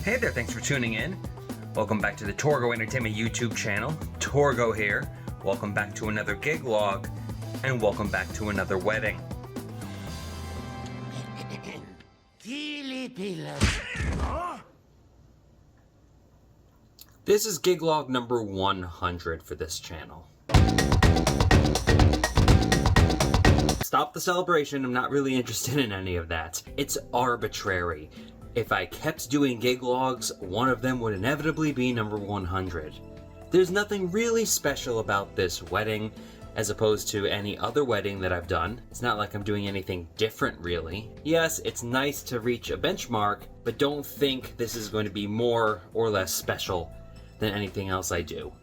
Hey there, thanks for tuning in. Welcome back to the Torgo Entertainment YouTube channel. Torgo here. Welcome back to another gig log, and welcome back to another wedding. This is gig log number 100 for this channel. Stop the celebration, I'm not really interested in any of that. It's arbitrary. If I kept doing gig logs, one of them would inevitably be number 100. There's nothing really special about this wedding as opposed to any other wedding that I've done. It's not like I'm doing anything different really. Yes, it's nice to reach a benchmark, but don't think this is going to be more or less special than anything else I do.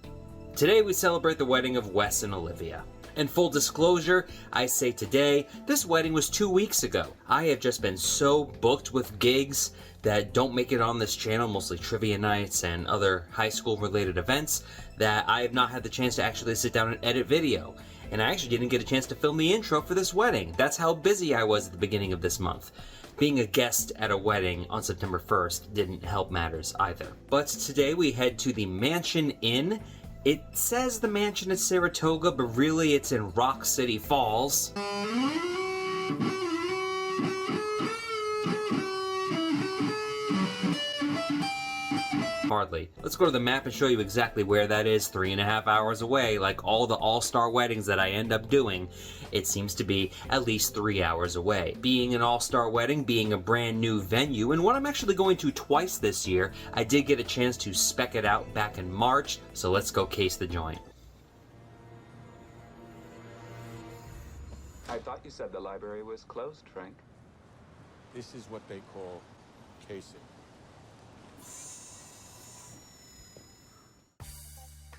Today we celebrate the wedding of Wes and Olivia. And full disclosure, I say today, this wedding was 2 weeks ago. I have just been so booked with gigs that don't make it on this channel, mostly trivia nights and other high school related events, that I have not had the chance to actually sit down and edit video. And I actually didn't get a chance to film the intro for this wedding. That's how busy I was at the beginning of this month. Being a guest at a wedding on September 1st didn't help matters either. But today we head to the Mansion Inn. It says the mansion is Saratoga, but really it's in Rock City Falls. Hardly. Let's go to the map and show you exactly where that is. 3.5 hours away. Like all the all-star weddings that I end up doing, it seems to be at least 3 hours away. Being an all-star wedding, being a brand new venue, and what I'm actually going to twice this year, I did get a chance to spec it out back in March, so let's go case the joint. I thought you said the library was closed, Frank. This is what they call casing.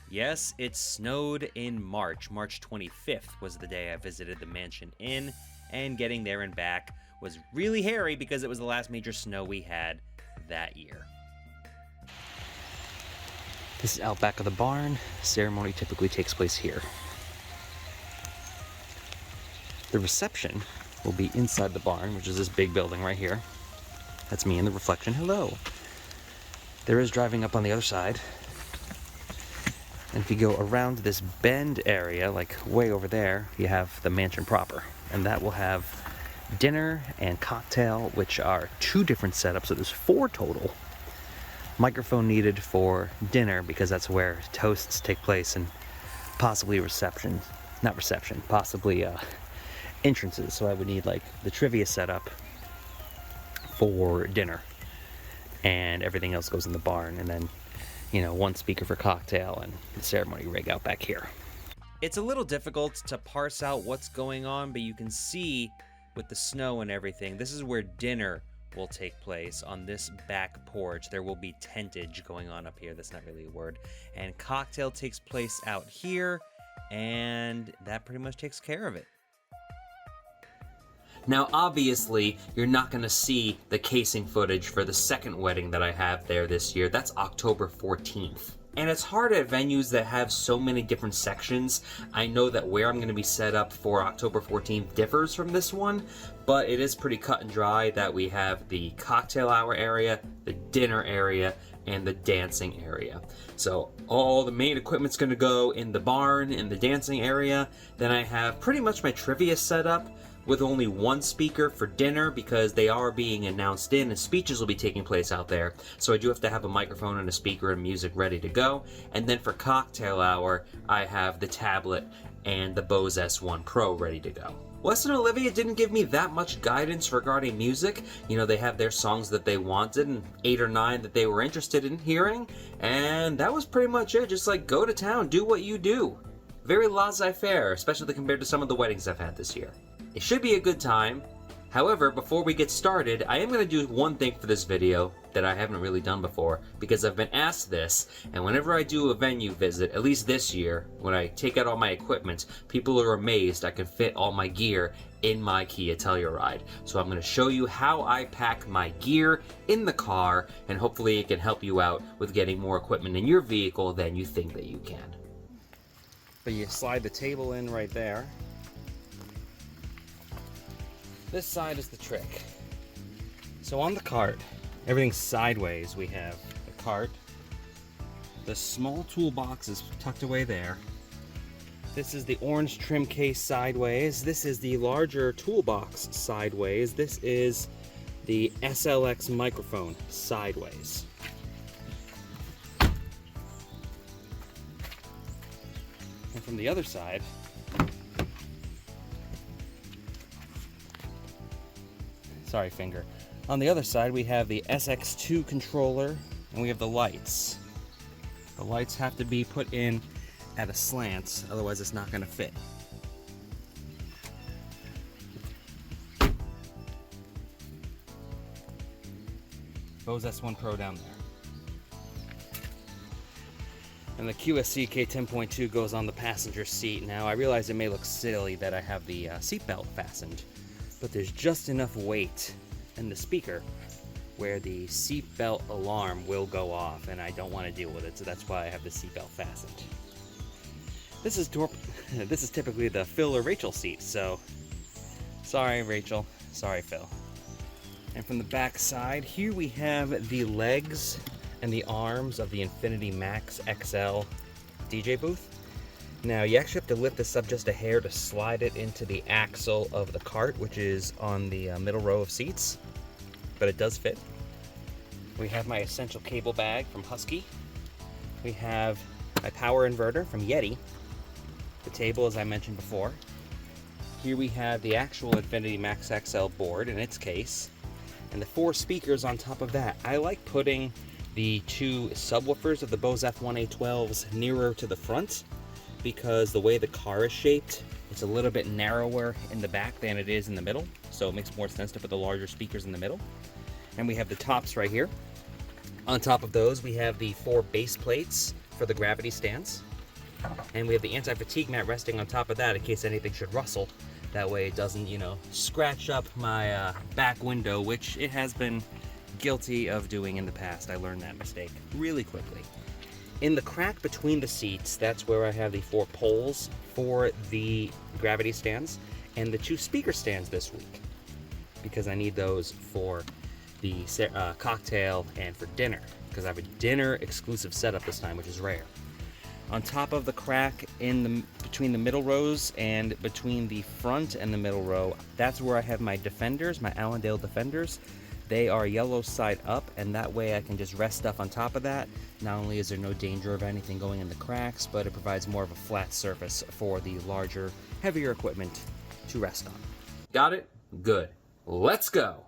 Yes, it snowed in March. March 25th was the day I visited the Mansion Inn, and getting there and back was really hairy because it was the last major snow we had that year. This is out back of the barn. The ceremony typically takes place here. The reception will be inside the barn, which is this big building right here. That's me in the reflection. Hello. There is driving up on the other side. And if you go around this bend area, like way over there, you have the mansion proper. And that will have dinner and cocktail, which are 2 different setups, so there's 4 total. Microphone needed for dinner because that's where toasts take place, and possibly possibly entrances. So I would need like the trivia setup for dinner, and everything else goes in the barn, and then, you know, 1 speaker for cocktail and the ceremony rig out back here. It's a little difficult to parse out what's going on, but you can see with the snow and everything, this is where dinner will take place on this back porch. There will be tentage going on up here. That's not really a word. And cocktail takes place out here, and that pretty much takes care of it. Now, obviously, you're not going to see the casing footage for the second wedding that I have there this year. That's October 14th. And it's hard at venues that have so many different sections. I know that where I'm going to be set up for October 14th differs from this one, but it is pretty cut and dry that we have the cocktail hour area, the dinner area, and the dancing area. So all the main equipment's going to go in the barn, in the dancing area. Then I have pretty much my trivia set up, with only 1 speaker for dinner because they are being announced in and speeches will be taking place out there. So I do have to have a microphone and a speaker and music ready to go. And then for cocktail hour, I have the tablet and the Bose S1 Pro ready to go. Wes and Olivia didn't give me that much guidance regarding music. You know, they have their songs that they wanted and 8 or 9 that they were interested in hearing. And that was pretty much it. Just like, go to town, do what you do. Very laissez-faire, especially compared to some of the weddings I've had this year. It should be a good time. However, before we get started, I am going to do one thing for this video that I haven't really done before, because I've been asked this, and whenever I do a venue visit, at least this year, when I take out all my equipment, people are amazed I can fit all my gear in my Kia Telluride. So I'm going to show you how I pack my gear in the car, and hopefully it can help you out with getting more equipment in your vehicle than you think that you can. But you slide the table in right there. This side is the trick. So on the cart, Everything's sideways. We have the cart. The small toolbox is tucked away there. This is the orange trim case sideways. This is the larger toolbox sideways. This is the SLX microphone sideways. And from the other side, sorry finger. On the other side we have the SX2 controller and we have the lights. The lights have to be put in at a slant, otherwise it's not going to fit. Bose S1 Pro down there. And the QSC K10.2 goes on the passenger seat. Now I realize it may look silly that I have the seatbelt fastened, but there's just enough weight in the speaker where the seatbelt alarm will go off, and I don't want to deal with it, so that's why I have the seatbelt fastened. This is typically the Phil or Rachel seat, so sorry Rachel, sorry Phil. And from the back side, here we have the legs and the arms of the Infinity Max XL DJ booth. Now you actually have to lift this up just a hair to slide it into the axle of the cart, which is on the middle row of seats, but it does fit. We have my essential cable bag from Husky. We have my power inverter from Yeti. The table, as I mentioned before. Here we have the actual Infinity Max XL board in its case, and the 4 speakers on top of that. I like putting the 2 subwoofers of the Bose F1A12s nearer to the front because the way the car is shaped, it's a little bit narrower in the back than it is in the middle, so it makes more sense to put the larger speakers in the middle. And we have the tops right here. On top of those, we have the 4 base plates for the gravity stands. And we have the anti-fatigue mat resting on top of that in case anything should rustle. That way it doesn't, scratch up my back window, which it has been guilty of doing in the past. I learned that mistake really quickly. In the crack between the seats, that's where I have the 4 poles for the gravity stands and the 2 speaker stands this week, because I need those for the cocktail and for dinner, because I have a dinner exclusive setup this time, which is rare. On top of the crack between the middle rows and between the front and the middle row, that's where I have my Defenders, my Allendale Defenders. They are yellow side up, and that way I can just rest stuff on top of that. Not only is there no danger of anything going in the cracks, but it provides more of a flat surface for the larger, heavier equipment to rest on. Got it? Good. Let's go!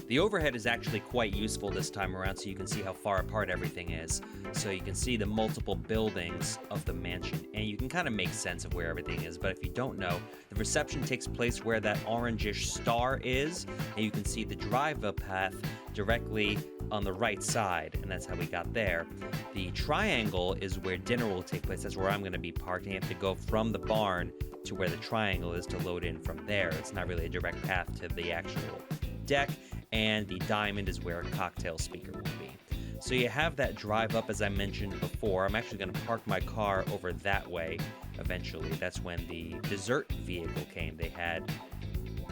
The overhead is actually quite useful this time around, so you can see how far apart everything is. So you can see the multiple buildings of the mansion, and you can kind of make sense of where everything is. But if you don't know, the reception takes place where that orangish star is, and you can see the drive-up path directly on the right side, and that's how we got there. The triangle is where dinner will take place. That's where I'm going to be parked, and you have to go from the barn to where the triangle is to load in from there. It's not really a direct path to the actual deck. And the diamond is where a cocktail speaker will be. So you have that drive up, as I mentioned before. I'm actually going to park my car over that way eventually. That's when the dessert vehicle came. They had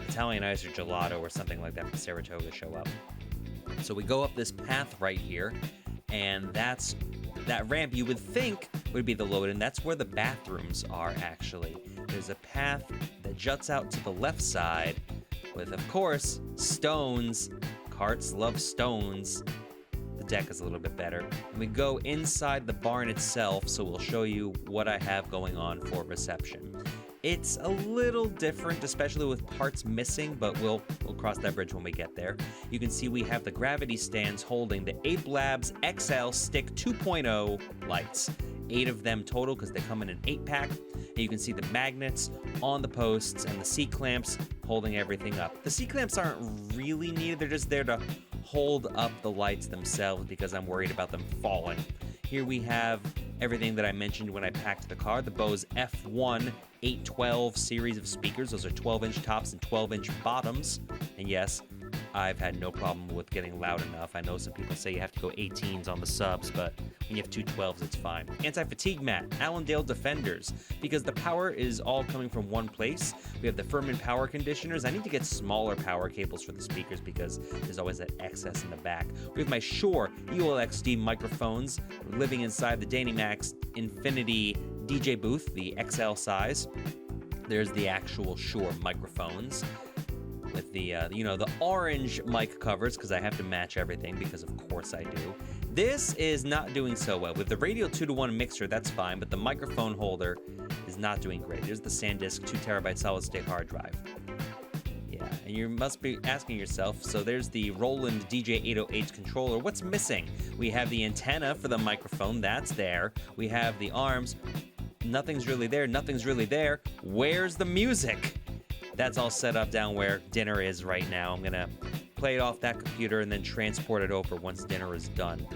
Italian ice or gelato or something like that from Saratoga show up. So we go up this path right here, and that's that ramp you would think would be the load-in. That's where the bathrooms are, actually. There's a path that juts out to the left side with, of course, stones. Carts love stones. The deck is a little bit better. And we go inside the barn itself, so we'll show you what I have going on for reception. It's a little different, especially with parts missing, but we'll cross that bridge when we get there. You can see we have the gravity stands holding the Ape Labs XL Stick 2.0 lights. 8 of them total because they come in an 8-pack. And you can see the magnets on the posts and the C-clamps holding everything up. The C-clamps aren't really needed, they're just there to hold up the lights themselves because I'm worried about them falling. Here we have everything that I mentioned when I packed the car. The Bose F1 812 series of speakers. Those are 12-inch tops and 12-inch bottoms. And yes, I've had no problem with getting loud enough. I know some people say you have to go 18s on the subs, but when you have two 12s, it's fine. Anti-fatigue mat, Allendale Defenders, because the power is all coming from one place. We have the Furman power conditioners. I need to get smaller power cables for the speakers because there's always that excess in the back. We have my Shure ULXD microphones living inside the Danimax Infinity DJ booth, the XL size. There's the actual Shure microphones with the, the orange mic covers, because I have to match everything, because of course I do. This is not doing so well. With the radio 2-to-1 mixer, that's fine, but the microphone holder is not doing great. There's the SanDisk 2TB solid-state hard drive. Yeah, and you must be asking yourself, so there's the Roland DJ808 controller. What's missing? We have the antenna for the microphone. That's there. We have the arms. Nothing's really there. Nothing's really there. Where's the music? That's all set up down where dinner is right now. I'm gonna play it off that computer and then transport it over once dinner is done.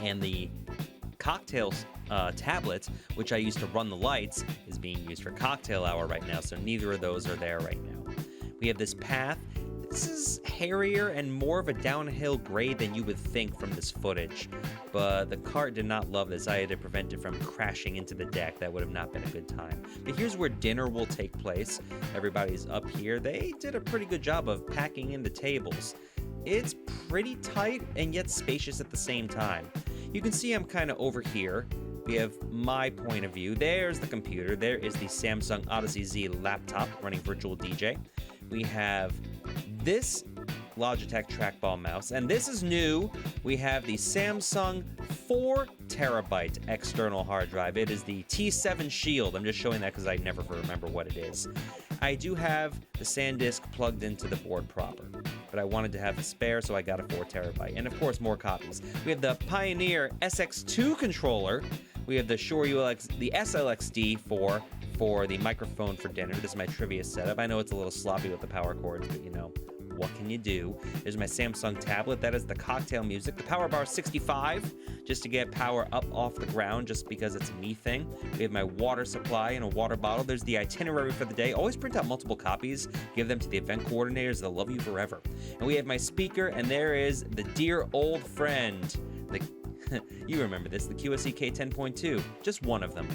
And the cocktail tablet, which I used to run the lights, is being used for cocktail hour right now, so neither of those are there right now. We have this path. This is hairier and more of a downhill grade than you would think from this footage, but the cart did not love this. I had to prevent it from crashing into the deck. That would have not been a good time. But here's where dinner will take place. Everybody's up here. They did a pretty good job of packing in the tables. It's pretty tight and yet spacious at the same time. You can see I'm kind of over here. We have my point of view. There's the computer. There is the Samsung Odyssey Z laptop running Virtual DJ. We have this Logitech trackball mouse, and this is new. We have the Samsung 4TB external hard drive. It is the T7 Shield. I'm just showing that because I never remember what it is. I do have the SanDisk plugged into the board proper, but I wanted to have a spare, so I got a 4TB. And of course, more copies. We have the Pioneer SX2 controller. We have the Shure the SLXD for the microphone for dinner. This is my trivia setup. I know it's a little sloppy with the power cords, but what can you do? There's my Samsung tablet. That is the cocktail music. The Power Bar 65, just to get power up off the ground, just because it's a me thing. We have my water supply and a water bottle. There's the itinerary for the day. Always print out multiple copies. Give them to the event coordinators. They'll love you forever. And we have my speaker, and there is the dear old friend. You remember this, the QSE K10.2. Just one of them.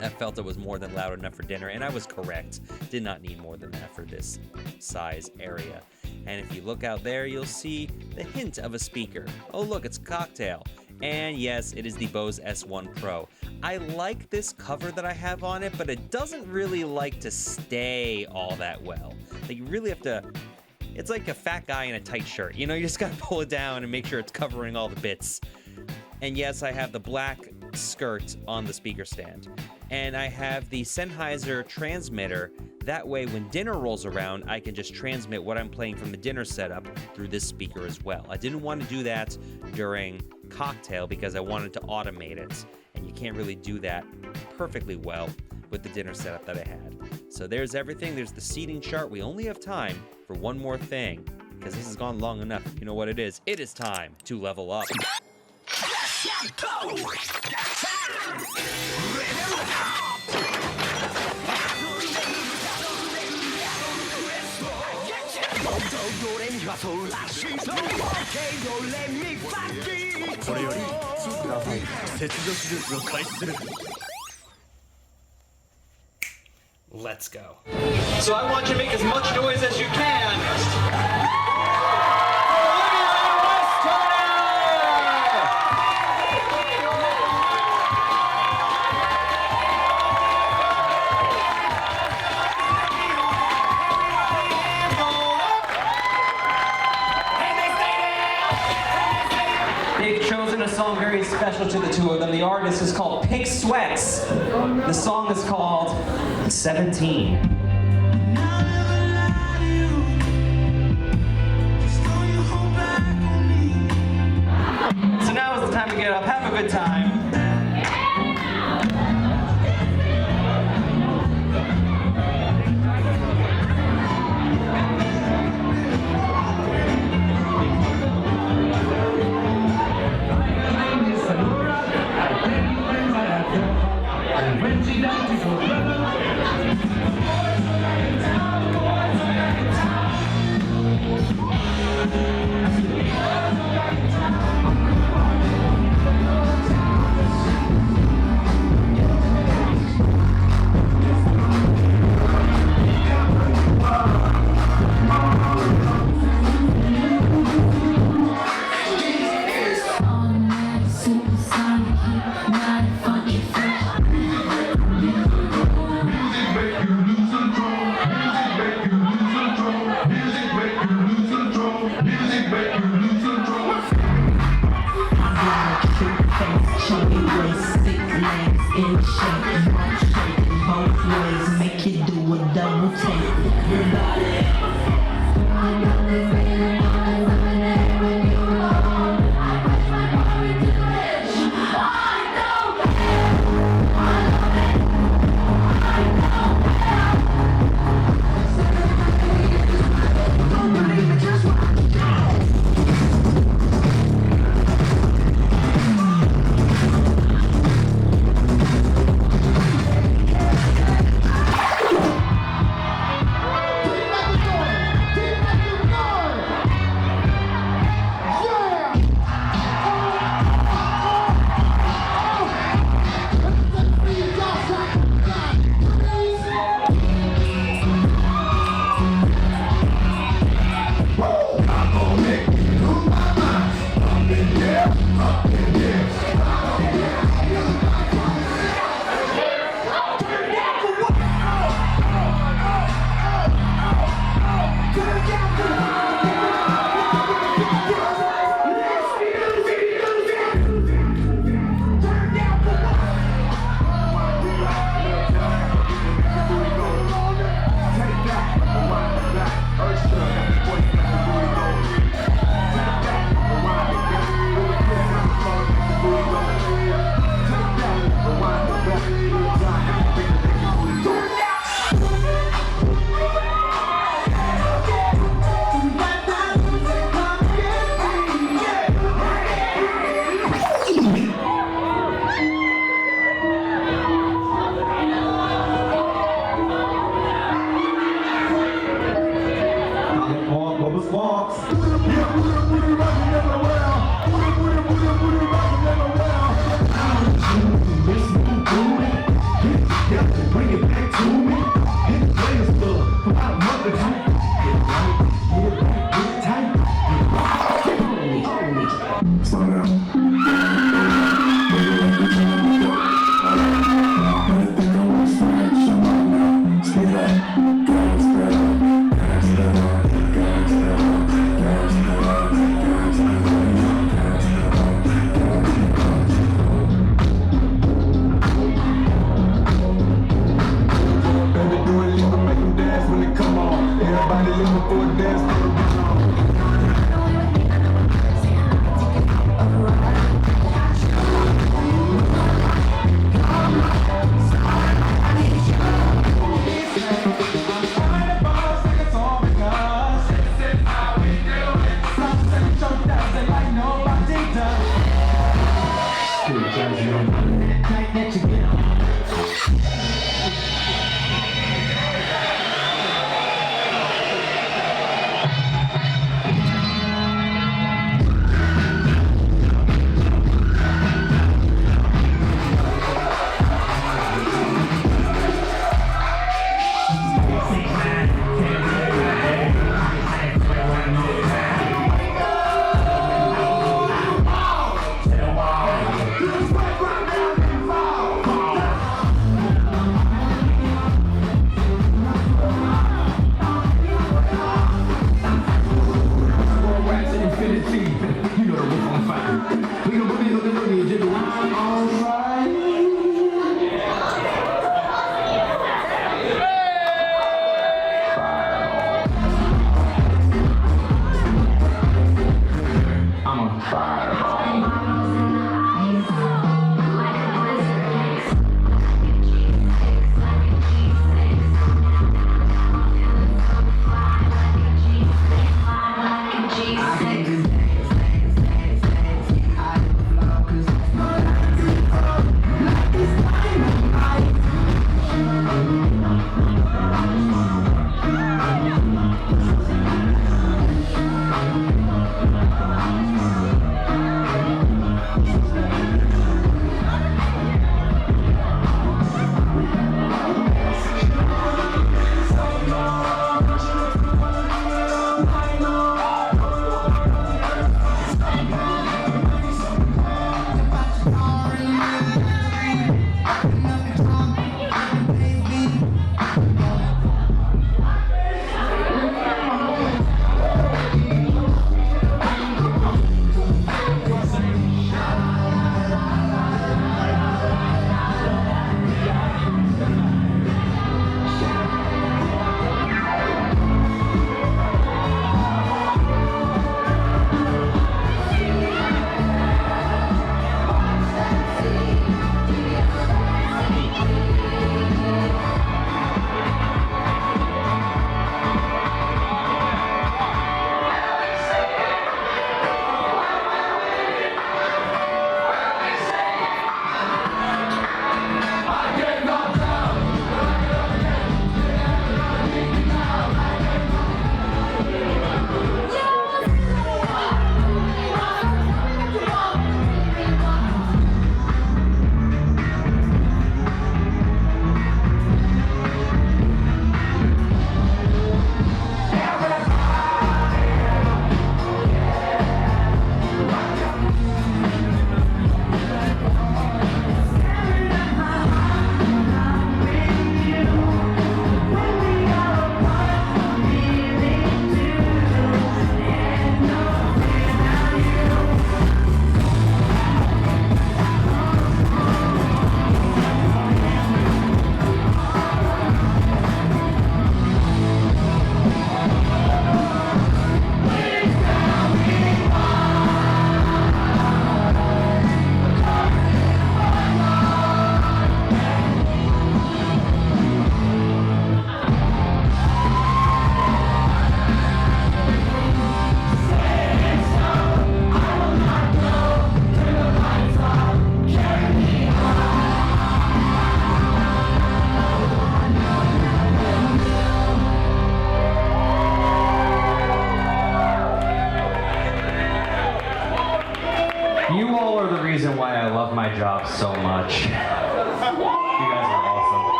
I felt it was more than loud enough for dinner, and I was correct. Did not need more than that for this size area. And if you look out there, you'll see the hint of a speaker. Oh, look, it's a cocktail. And yes, it is the Bose S1 Pro. I like this cover that I have on it, but it doesn't really like to stay all that well. Like, you really have to... It's like a fat guy in a tight shirt. You just gotta pull it down and make sure it's covering all the bits. And yes, I have the black skirt on the speaker stand. And I have the Sennheiser transmitter. That way, when dinner rolls around, I can just transmit what I'm playing from the dinner setup through this speaker as well. I didn't want to do that during cocktail because I wanted to automate it. And you can't really do that perfectly well with the dinner setup that I had. So there's everything. There's the seating chart. We only have time for one more thing because this has gone long enough. You know what it is? It is time to level up. Let's go. So I want you to make as much noise as you can. They've chosen a song very special to the two of them. The artist is called Pink Sweats. The song is called 17. So now is the time to get up, have a good time.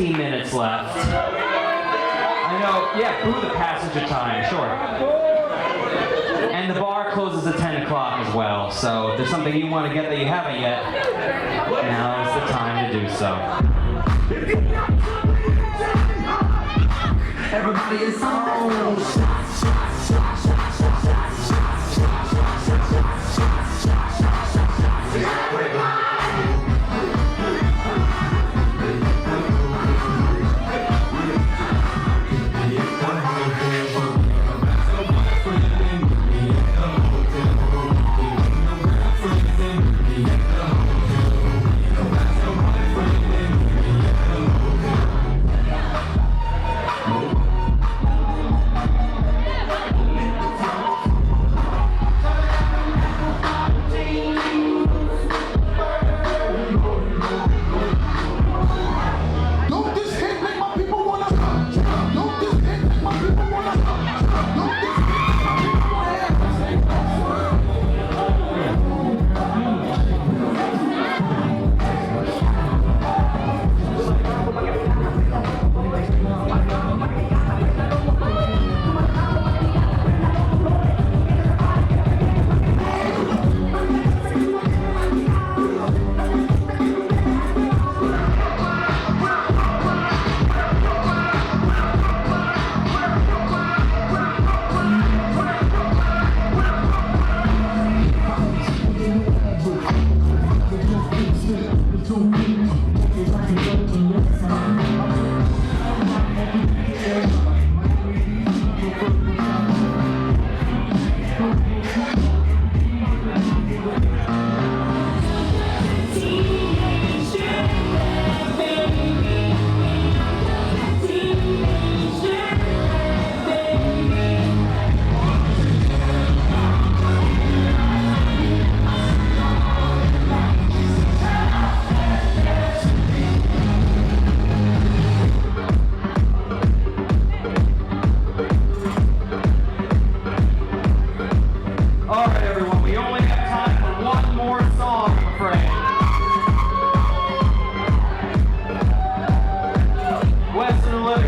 15 minutes left. I know, yeah, boo the passage of time, sure. And the bar closes at 10 o'clock as well, so if there's something you want to get that you haven't yet, now is the time to do so. Everybody is on.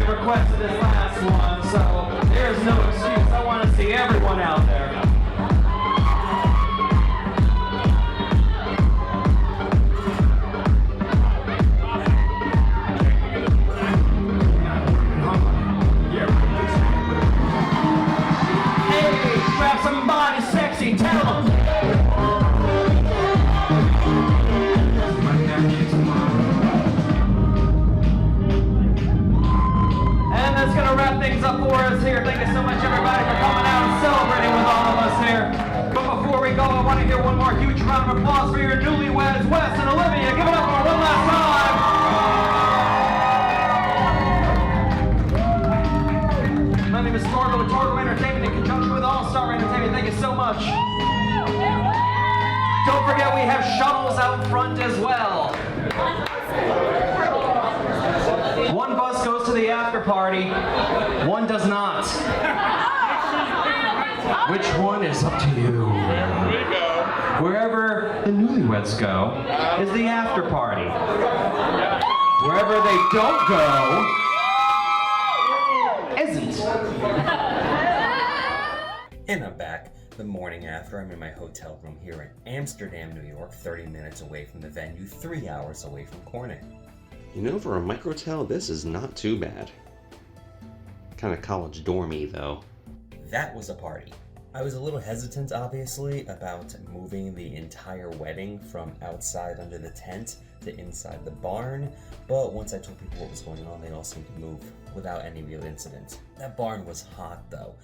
Requested this last one, so there's no excuse. I want to see everyone out there. Hey, grab somebody sexy, tell them. That's going to wrap things up for us here. Thank you so much, everybody, for coming out and celebrating with all of us here. But before we go, I want to hear one more huge round of applause for your newlyweds, Wes and Olivia. Give it up for one last time. My name is Torgo with Torgo Entertainment in conjunction with All-Star Entertainment. Thank you so much. Don't forget we have shuttles out front as well. One bus goes to the after party, one does not. Which one is up to you? Wherever the newlyweds go is the after party. Wherever they don't go isn't. And I'm back. The morning after, I'm in my hotel room here in Amsterdam, New York, 30 minutes away from the venue, 3 hours away from Corning. You know, for a microtel, this is not too bad. Kind of college dormy, though. That was a party. I was a little hesitant, obviously, about moving the entire wedding from outside under the tent to inside the barn, but once I told people what was going on, they all seemed to move without any real incident. That barn was hot, though.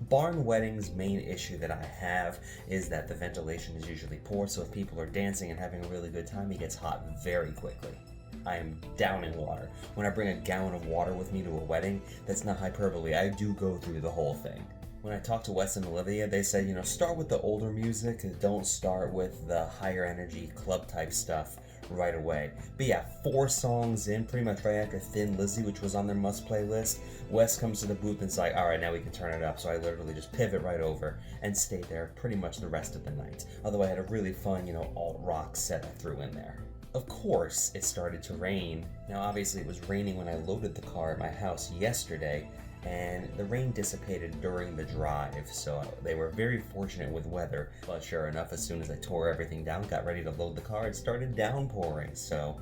Barn weddings' main issue that I have is that the ventilation is usually poor, so if people are dancing and having a really good time, it gets hot very quickly. I am down in water. When I bring a gallon of water with me to a wedding, that's not hyperbole, I do go through the whole thing. When I talked to Wes and Olivia, they said, start with the older music, don't start with the higher energy club type stuff right away. But yeah, 4 songs in, pretty much right after Thin Lizzy, which was on their must playlist, Wes comes to the booth and is like, alright, now we can turn it up. So I literally just pivot right over and stayed there pretty much the rest of the night. Although I had a really fun, alt rock set I threw in there. Of course, it started to rain. Now, obviously, it was raining when I loaded the car at my house yesterday, and the rain dissipated during the drive, so they were very fortunate with weather. But sure enough, as soon as I tore everything down, got ready to load the car, it started downpouring, so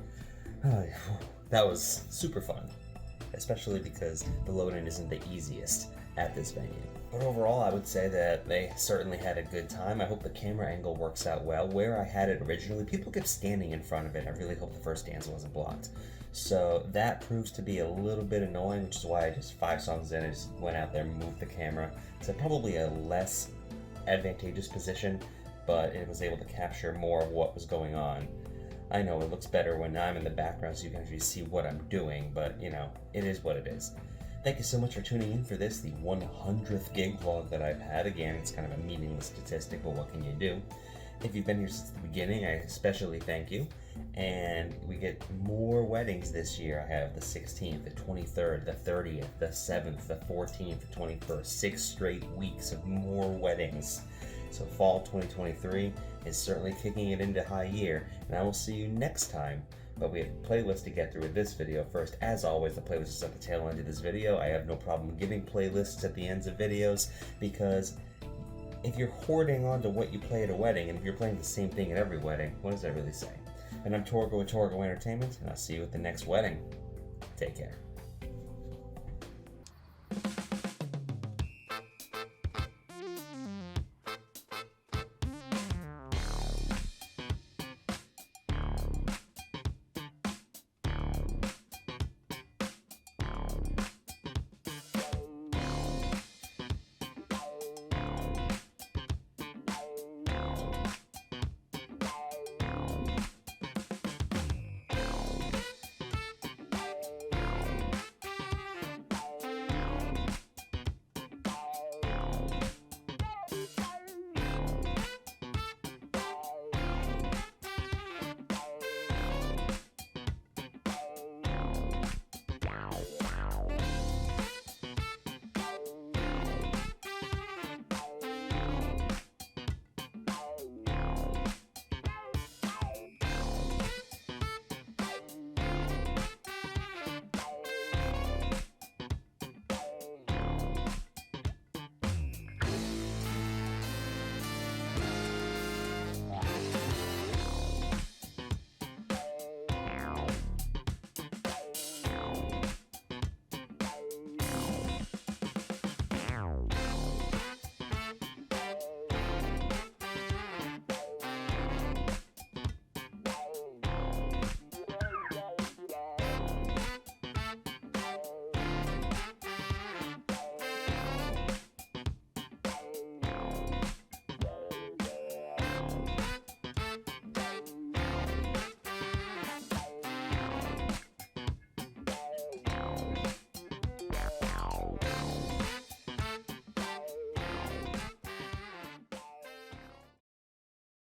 that was super fun, especially because the load-in isn't the easiest at this venue. But overall, I would say that they certainly had a good time. I hope the camera angle works out well. Where I had it originally, people kept standing in front of it. I really hope the first dance wasn't blocked. So that proves to be a little bit annoying, which is why I just 5 songs in, I just went out there and moved the camera to probably a less advantageous position, but it was able to capture more of what was going on. I know it looks better when I'm in the background so you can actually see what I'm doing, but you know, it is what it is. Thank you so much for tuning in for this, the 100th gig vlog that I've had. Again, it's kind of a meaningless statistic, but what can you do? If you've been here since the beginning, I especially thank you. And we get more weddings this year. I have the 16th, the 23rd, the 30th, the 7th, the 14th, the 21st. 6 straight weeks of more weddings. So fall 2023 is certainly kicking it into high gear, and I will see you next time. But we have a playlist to get through with this video first. As always, the playlist is at the tail end of this video. I have no problem giving playlists at the ends of videos, because if you're hoarding onto what you play at a wedding, and if you're playing the same thing at every wedding, what does that really say? And I'm Torgo with Torgo Entertainment, and I'll see you at the next wedding. Take care.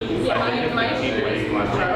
Yeah, my